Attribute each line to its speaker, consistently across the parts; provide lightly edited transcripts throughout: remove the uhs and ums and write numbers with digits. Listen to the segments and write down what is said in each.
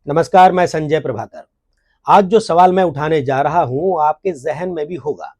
Speaker 1: नमस्कार, मैं संजय प्रभाकर। आज जो सवाल मैं उठाने जा रहा हूं आपके जहन में भी होगा।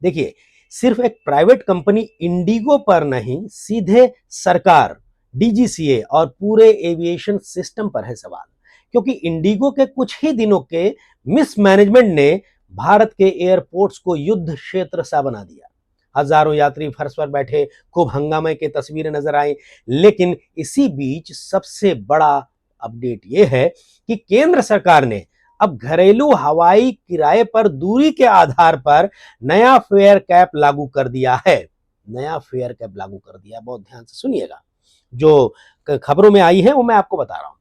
Speaker 1: देखिए, सिर्फ एक प्राइवेट कंपनी इंडिगो पर नहीं, सीधे सरकार, डीजीसीए और पूरे एविएशन सिस्टम पर है सवाल। क्योंकि इंडिगो के कुछ ही दिनों के मिसमैनेजमेंट ने भारत के एयरपोर्ट्स को युद्ध क्षेत्र सा बना दिया। हजारों यात्री फर्श पर बैठे, खूब हंगामे की तस्वीरें नजर आई। लेकिन इसी बीच सबसे बड़ा अपडेट यह है कि केंद्र सरकार ने अब घरेलू हवाई किराए पर दूरी के आधार पर नया फेयर कैप लागू कर दिया है। नया फेयर कैप लागू कर दिया, बहुत ध्यान से सुनिएगा। जो खबरों में आई है वो मैं आपको बता रहा हूं।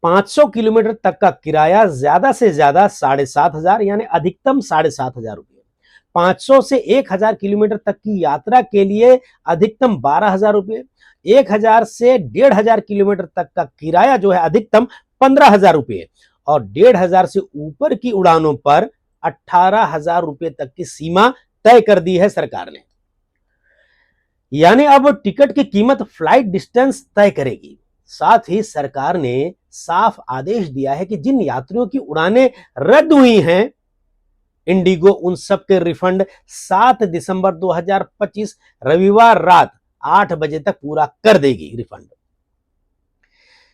Speaker 1: 500 किलोमीटर तक का किराया ज्यादा से ज्यादा 7,500 यानी अधिकतम 7,500 रुपये। 500 से 1,000 किलोमीटर तक की यात्रा के लिए अधिकतम 12,000 रुपये। 1,000 से 1,500 किलोमीटर तक का किराया जो है अधिकतम 15,000 रुपये। और 1,500 से ऊपर की उड़ानों पर 18,000 रुपये तक की सीमा तय कर दी है सरकार ने। यानी अब टिकट की कीमत फ्लाइट डिस्टेंस तय करेगी। साथ ही सरकार ने साफ आदेश दिया है कि जिन यात्रियों की उड़ानें रद्द हुई हैं, इंडिगो उन सब के रिफंड 7 दिसंबर 2025 रविवार रात 8 बजे तक पूरा कर देगी रिफंड।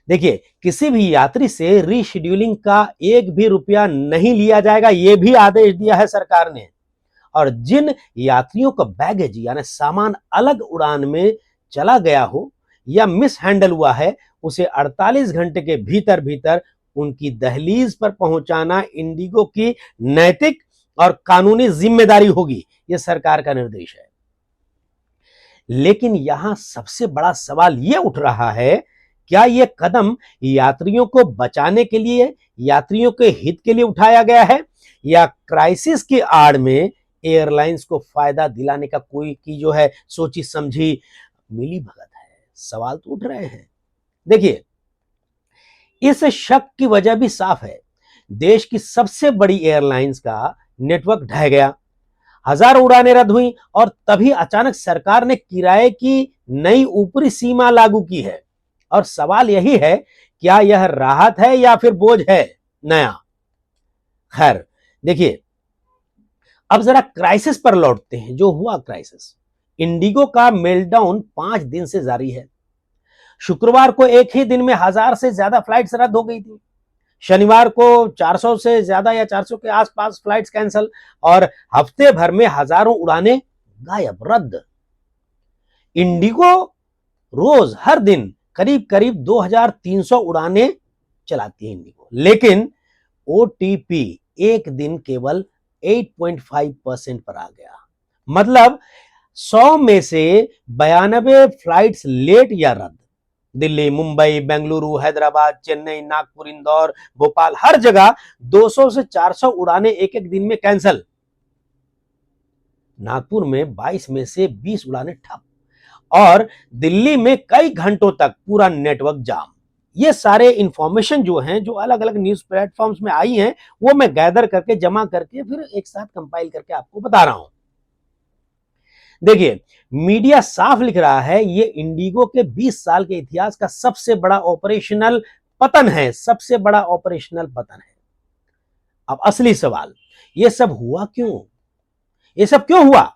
Speaker 1: देखिए, किसी भी यात्री से रीशेड्यूलिंग का एक भी रुपया नहीं लिया जाएगा, यह भी आदेश दिया है सरकार ने। और जिन यात्रियों का बैगेज यानी सामान अलग उड़ान में चला गया हो या मिस हैंडल हुआ है, उसे 48 घंटे के भीतर भीतर उनकी दहलीज पर पहुंचाना इंडिगो की नैतिक और कानूनी जिम्मेदारी होगी। यह सरकार का निर्देश है। लेकिन यहां सबसे बड़ा सवाल यह उठ रहा है, क्या यह कदम यात्रियों को बचाने के लिए, यात्रियों के हित के लिए उठाया गया है, या क्राइसिस की आड़ में एयरलाइंस को फायदा दिलाने का कोई की जो है सोची समझी मिली भगत है? सवाल तो उठ रहे हैं। देखिए, इस शक की वजह भी साफ है। देश की सबसे बड़ी एयरलाइंस का नेटवर्क ढह गया, हजारों उड़ानें रद्द हुई और तभी अचानक सरकार ने किराए की नई ऊपरी सीमा लागू की है। और सवाल यही है, क्या यह राहत है या फिर बोझ है नया? खैर, देखिए, अब जरा क्राइसिस पर लौटते हैं। जो हुआ क्राइसिस, इंडिगो का मेल्टडाउन 5 दिन से जारी है। शुक्रवार को एक ही दिन में 1,000 से ज्यादा फ्लाइट्स रद्द हो गई थी। शनिवार को 400 से ज्यादा या 400 के आसपास फ्लाइट्स कैंसिल और हफ्ते भर में हजारों उड़ानें गायब, रद्द। इंडिगो रोज हर दिन करीब करीब 2,300 उड़ानें चलाती है इंडिगो, लेकिन ओटीपी एक दिन केवल 8.5% पर आ गया। मतलब 100 में से 92 फ्लाइट्स लेट या रद्द। दिल्ली, मुंबई, बेंगलुरु, हैदराबाद, चेन्नई, नागपुर, इंदौर, भोपाल, हर जगह 200 से 400 उड़ानें एक एक दिन में कैंसिल। नागपुर में 22 में से 20 उड़ानें ठप और दिल्ली में कई घंटों तक पूरा नेटवर्क जाम। ये सारे इंफॉर्मेशन जो हैं, जो अलग अलग न्यूज प्लेटफॉर्म्स में आई हैं, वो मैं गैदर करके जमा करके फिर एक साथ कंपाइल करके आपको बता रहा हूं। देखिए, मीडिया साफ लिख रहा है, ये इंडिगो के 20 साल के इतिहास का सबसे बड़ा ऑपरेशनल पतन है, सबसे बड़ा ऑपरेशनल पतन है। अब असली सवाल, ये सब हुआ क्यों? ये सब क्यों हुआ?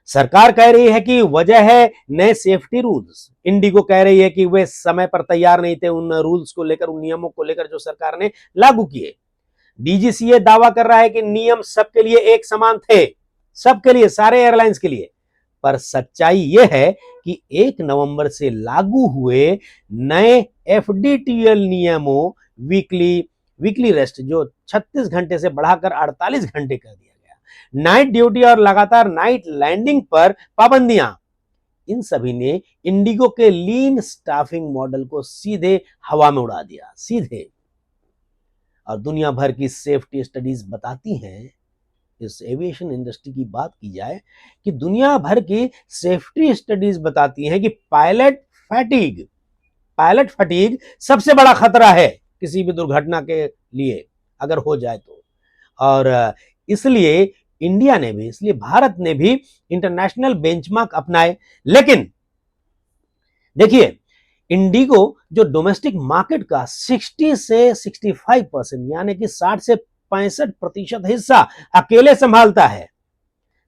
Speaker 1: सरकार कह रही है कि वजह है नए सेफ्टी रूल्स। इंडिगो कह रही है कि वे समय पर तैयार नहीं थे उन रूल्स को लेकर, उन नियमों को लेकर जो सरकार ने लागू किए। डीजीसीए दावा कर रहा है कि नियम सबके लिए एक समान थे, सबके लिए, सारे एयरलाइंस के लिए। पर सच्चाई यह है कि 1 नवंबर से लागू हुए नए एफडीटीएल नियमों, वीकली रेस्ट जो 36 घंटे से बढ़ाकर 48 घंटे कर दिया गया, नाइट ड्यूटी और लगातार नाइट लैंडिंग पर पाबंदियां, इन सभी ने इंडिगो के लीन स्टाफिंग मॉडल को सीधे हवा में उड़ा दिया, सीधे। और दुनिया भर की सेफ्टी स्टडीज बताती हैं, इस एविएशन इंडस्ट्री की बात की जाए कि दुनिया भर की सेफ्टी स्टडीज बताती हैं कि पायलट फटीग सबसे बड़ा खतरा है किसी भी दुर्घटना के लिए, अगर हो जाए तो। और इसलिए इसलिए भारत ने भी इंटरनेशनल बेंचमार्क अपनाए। लेकिन देखिए, इंडिगो जो डोमेस्टिक मार्केट का 60 से 65% यानी कि 60 से 65% हिस्सा अकेले संभालता है,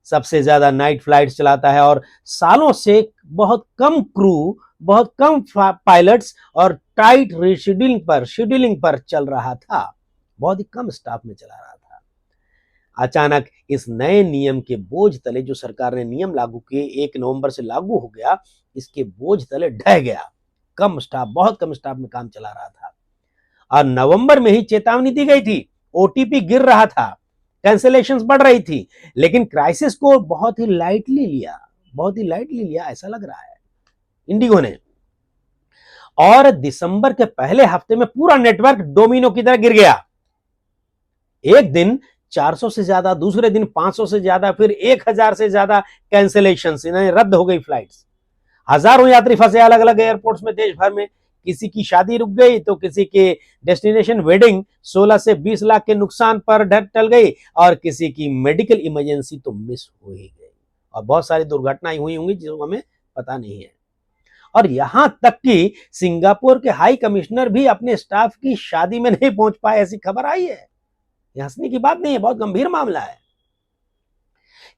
Speaker 1: सबसे ज्यादा नाइट फ्लाइट्स चलाता है और सालों से बहुत कम क्रू, बहुत कम पायलट्स और टाइट शेड्यूलिंग पर चल रहा था, बहुत ही कम स्टाफ में चला रहा था। अचानक इस नए नियम के बोझ तले, जो सरकार ने नियम लागू किए 1 नवंबर से लागू हो गया, इसके बोझ तले ढह गया। कम स्टाफ, बहुत कम स्टाफ में काम चला रहा था और नवंबर में ही चेतावनी दी गई थी, ओटीपी गिर रहा था, कैंसिलेशंस बढ़ रही थी, लेकिन क्राइसिस को बहुत ही लाइटली लिया ऐसा लग रहा है इंडिगो ने। और दिसंबर के पहले हफ्ते में पूरा नेटवर्क डोमिनो की तरह गिर गया। एक दिन 400 से ज्यादा, दूसरे दिन 500 से ज्यादा, फिर 1000 से ज्यादा कैंसिलेशंस, इन्हें रद्द हो गई फ्लाइट्स। हजारों यात्री फंसे अलग अलग एयरपोर्ट्स में देश भर में। किसी की शादी रुक गई तो किसी के डेस्टिनेशन वेडिंग 16 से 20 लाख के नुकसान पर टल गई और किसी की मेडिकल इमरजेंसी तो मिस हो ही गई और बहुत सारी दुर्घटनाएं हुई होंगी जो हमें पता नहीं है। और यहां तक कि सिंगापुर के हाई कमिश्नर भी अपने स्टाफ की शादी में नहीं पहुंच पाए, ऐसी खबर आई है। यह हंसने की बात नहीं है, बहुत गंभीर मामला है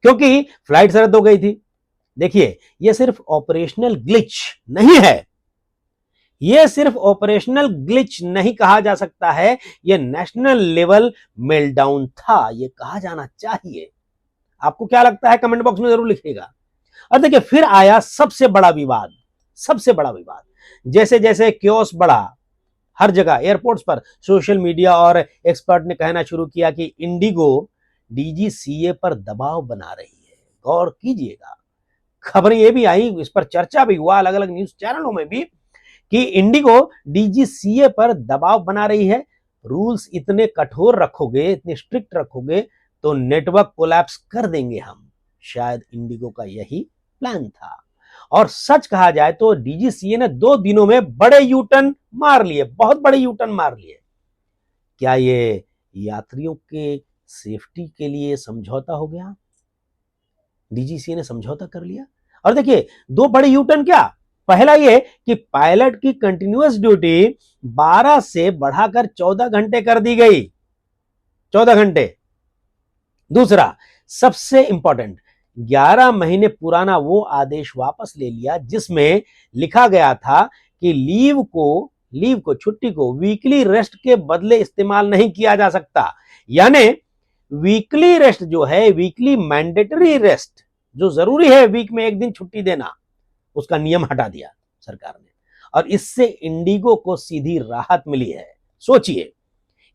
Speaker 1: क्योंकि फ्लाइट रद्द हो गई थी। देखिए, यह सिर्फ ऑपरेशनल ग्लिच नहीं है, यह सिर्फ ऑपरेशनल ग्लिच नहीं कहा जा सकता है, यह नेशनल लेवल मेल्टडाउन था, यह कहा जाना चाहिए। आपको क्या लगता है कमेंट बॉक्स में जरूर लिखिएगा। और देखिए, फिर आया सबसे बड़ा विवाद। जैसे जैसे क्योस बढ़ा हर जगह एयरपोर्ट्स पर, सोशल मीडिया और एक्सपर्ट ने कहना शुरू किया कि इंडिगो डीजीसीए पर दबाव बना रही है। गौर कीजिएगा, खबरें ये भी आई, इस पर चर्चा भी हुआ अलग अलग न्यूज चैनलों में भी कि इंडिगो डीजीसीए पर दबाव बना रही है। रूल्स इतने कठोर रखोगे, इतने स्ट्रिक्ट रखोगे तो नेटवर्क कोलैप्स कर देंगे हम। शायद इंडिगो का यही प्लान था। और सच कहा जाए तो डीजीसीए ने 2 दिनों में बड़े यूटर्न मार लिए, बहुत बड़े यूटर्न मार लिए। क्या ये यात्रियों के सेफ्टी के लिए समझौता हो गया? डीजीसीए ने समझौता कर लिया। और देखिए, 2 बड़े यूटर्न क्या? पहला ये कि पायलट की कंटिन्यूअस ड्यूटी 12 से बढ़ाकर 14 घंटे कर दी गई, 14 घंटे। दूसरा, सबसे इंपॉर्टेंट, 11 महीने पुराना वो आदेश वापस ले लिया जिसमें लिखा गया था कि लीव को, छुट्टी को वीकली रेस्ट के बदले इस्तेमाल नहीं किया जा सकता। यानी वीकली रेस्ट जो है, वीकली मैंडेटरी रेस्ट जो जरूरी है, वीक में 1 दिन छुट्टी देना, उसका नियम हटा दिया सरकार ने। और इससे इंडिगो को सीधी राहत मिली है। सोचिए,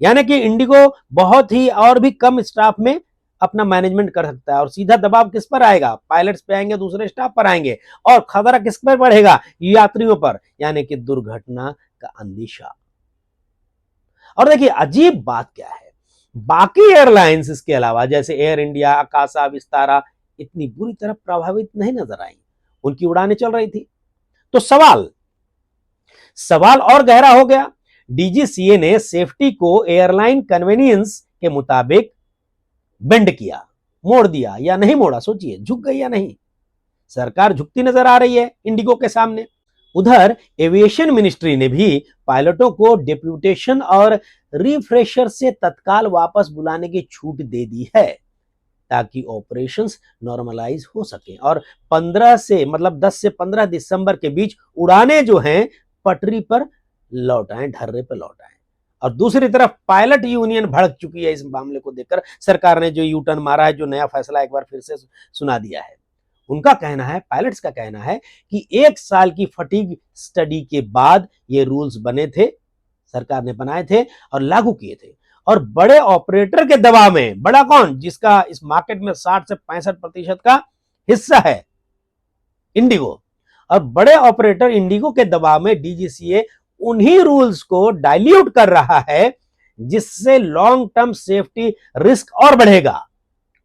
Speaker 1: यानी कि इंडिगो बहुत ही और भी कम स्टाफ में अपना मैनेजमेंट कर सकता है। और सीधा दबाव किस पर आएगा? पायलट्स पे आएंगे, दूसरे स्टाफ पर आएंगे। और खतरा किस पर बढ़ेगा? यात्रियों पर, यानी कि दुर्घटना का अंदेशा। और देखिए, अजीब बात क्या है, बाकी एयरलाइंस इसके अलावा जैसे एयर इंडिया, अकाशा, विस्तारा इतनी बुरी तरह प्रभावित नहीं नजर आई, उनकी उड़ानें चल रही थी। तो सवाल और गहरा हो गया। डीजीसीए ने सेफ्टी को एयरलाइन कन्वीनियंस के मुताबिक बेंड किया, मोड़ दिया या नहीं मोड़ा? सोचिए, झुक गई या नहीं? सरकार झुकती नजर आ रही है इंडिगो के सामने। उधर एविएशन मिनिस्ट्री ने भी पायलटों को डेप्यूटेशन और रिफ्रेशर से तत्काल वापस बुलाने की छूट दे दी है ताकि ऑपरेशंस नॉर्मलाइज हो सके और 10 से 15 दिसंबर के बीच उड़ानें जो हैं पटरी पर लौटाएं, ढर्रे पर लौटाएं। और दूसरी तरफ पायलट यूनियन भड़क चुकी है इस मामले को देखकर। सरकार ने जो यू टर्न मारा है, जो नया फैसला एक बार फिर से सुना दिया है, उनका कहना है, पायलट्स का कहना है कि 1 साल की फटीग स्टडी के बाद ये रूल्स बने थे, सरकार ने बनाए थे और लागू किए थे। और बड़े ऑपरेटर के दबाव में, बड़ा कौन? जिसका इस मार्केट में 60 से 65% का हिस्सा है, इंडिगो। और बड़े ऑपरेटर इंडिगो के दबाव में डीजीसीए उन्हीं रूल्स को डाइल्यूट कर रहा है जिससे लॉन्ग टर्म सेफ्टी रिस्क और बढ़ेगा।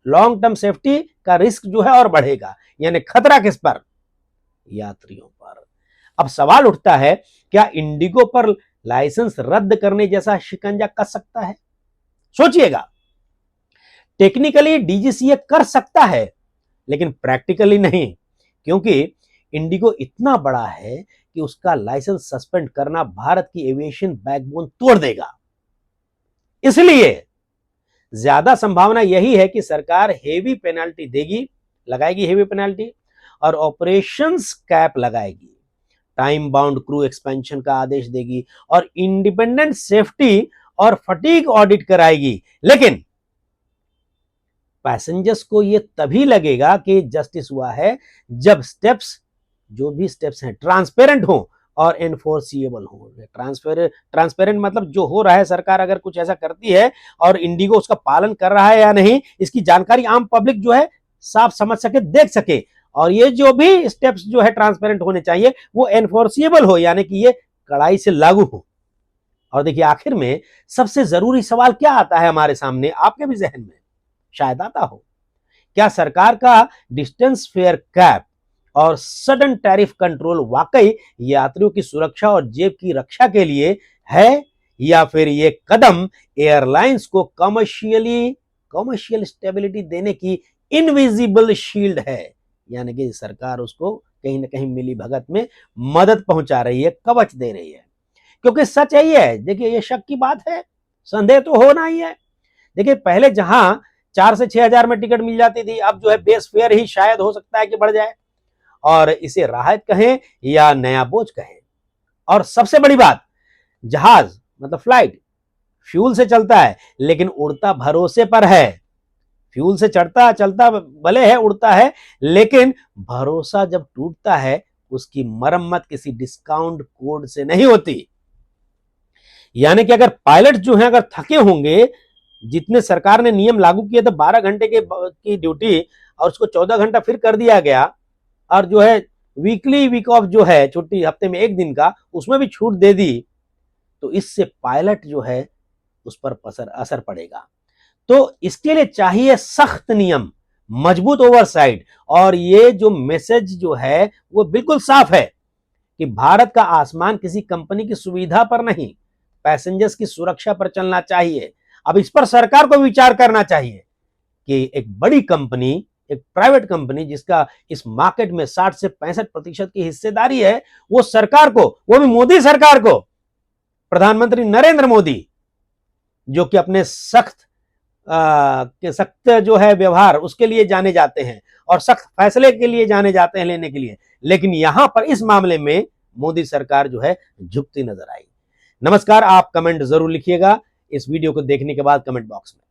Speaker 1: लॉन्ग टर्म सेफ्टी का रिस्क जो है और बढ़ेगा, यानी खतरा किस पर? यात्रियों पर। अब सवाल उठता है, क्या इंडिगो पर लाइसेंस रद्द करने जैसा शिकंजा कस सकता है? सोचिएगा, टेक्निकली डीजीसीए कर सकता है लेकिन प्रैक्टिकली नहीं, क्योंकि इंडिगो इतना बड़ा है कि उसका लाइसेंस सस्पेंड करना भारत की एविएशन बैकबोन तोड़ देगा। इसलिए ज्यादा संभावना यही है कि सरकार हेवी पेनल्टी देगी, लगाएगी हेवी पेनल्टी, और ऑपरेशंस कैप लगाएगी, टाइम बाउंड क्रू एक्सपेंशन का आदेश देगी और इंडिपेंडेंट सेफ्टी और फटीग ऑडिट कराएगी। लेकिन पैसेंजर्स को यह तभी लगेगा कि जस्टिस हुआ है जब स्टेप्स, जो भी स्टेप्स हैं, ट्रांसपेरेंट हो और एनफोर्सिएबल हो। ट्रांसपेरेंट मतलब जो हो रहा है, सरकार अगर कुछ ऐसा करती है और इंडिगो उसका पालन कर रहा है या नहीं, इसकी जानकारी आम पब्लिक जो है साफ समझ सके, देख सके, और ये जो भी स्टेप्स जो है ट्रांसपेरेंट होने चाहिए वो एनफोर्सिएबल हो, यानी कि ये कड़ाई से लागू हो। और देखिए आखिर में सबसे जरूरी सवाल क्या आता है हमारे सामने, आपके भी जहन में शायद आता हो, क्या सरकार का डिस्टेंस फेयर कैप और सडन टैरिफ कंट्रोल वाकई यात्रियों की सुरक्षा और जेब की रक्षा के लिए है, या फिर ये कदम एयरलाइंस को कमर्शियल स्टेबिलिटी देने की इनविजिबल शील्ड है, यानी कि सरकार उसको कहीं ना कहीं मिली भगत में मदद पहुंचा रही है, कवच दे रही है। क्योंकि सच यही है, देखिए ये शक की बात है, संदेह तो होना ही है। देखिए पहले जहां 4 से 6 हजार में टिकट मिल जाती थी, अब जो है बेस फेयर ही शायद हो सकता है कि बढ़ जाए, और इसे राहत कहें या नया बोझ कहें। और सबसे बड़ी बात, जहाज मतलब फ्लाइट फ्यूल से चलता है लेकिन उड़ता भरोसे पर है। फ्यूल से चढ़ता चलता भले है, उड़ता है, लेकिन भरोसा जब टूटता है उसकी मरम्मत किसी डिस्काउंट कोड से नहीं होती। यानी कि अगर पायलट जो है अगर थके होंगे, जितने सरकार ने नियम लागू किए थे 12 घंटे की ड्यूटी और उसको 14 घंटा फिर कर दिया गया, और जो है वीक ऑफ जो है छुट्टी हफ्ते में 1 दिन का, उसमें भी छूट दे दी, तो इससे पायलट जो है उस पर असर पड़ेगा। तो इसके लिए चाहिए सख्त नियम, मजबूत ओवरसाइट, और ये जो मैसेज जो है वो बिल्कुल साफ है कि भारत का आसमान किसी कंपनी की सुविधा पर नहीं, पैसेंजर्स की सुरक्षा पर चलना चाहिए। अब इस पर सरकार को विचार करना चाहिए कि एक बड़ी कंपनी, एक प्राइवेट कंपनी जिसका इस मार्केट में 60 से 65% की हिस्सेदारी है, वो सरकार को, वो भी मोदी सरकार को, प्रधानमंत्री नरेंद्र मोदी, जो कि अपने सख्त जो है व्यवहार उसके लिए जाने जाते हैं और सख्त फैसले के लिए जाने जाते हैं लेने के लिए, लेकिन यहां पर इस मामले में मोदी सरकार जो है झुकती नजर आई। नमस्कार, आप कमेंट जरूर लिखिएगा इस वीडियो को देखने के बाद कमेंट बॉक्स में।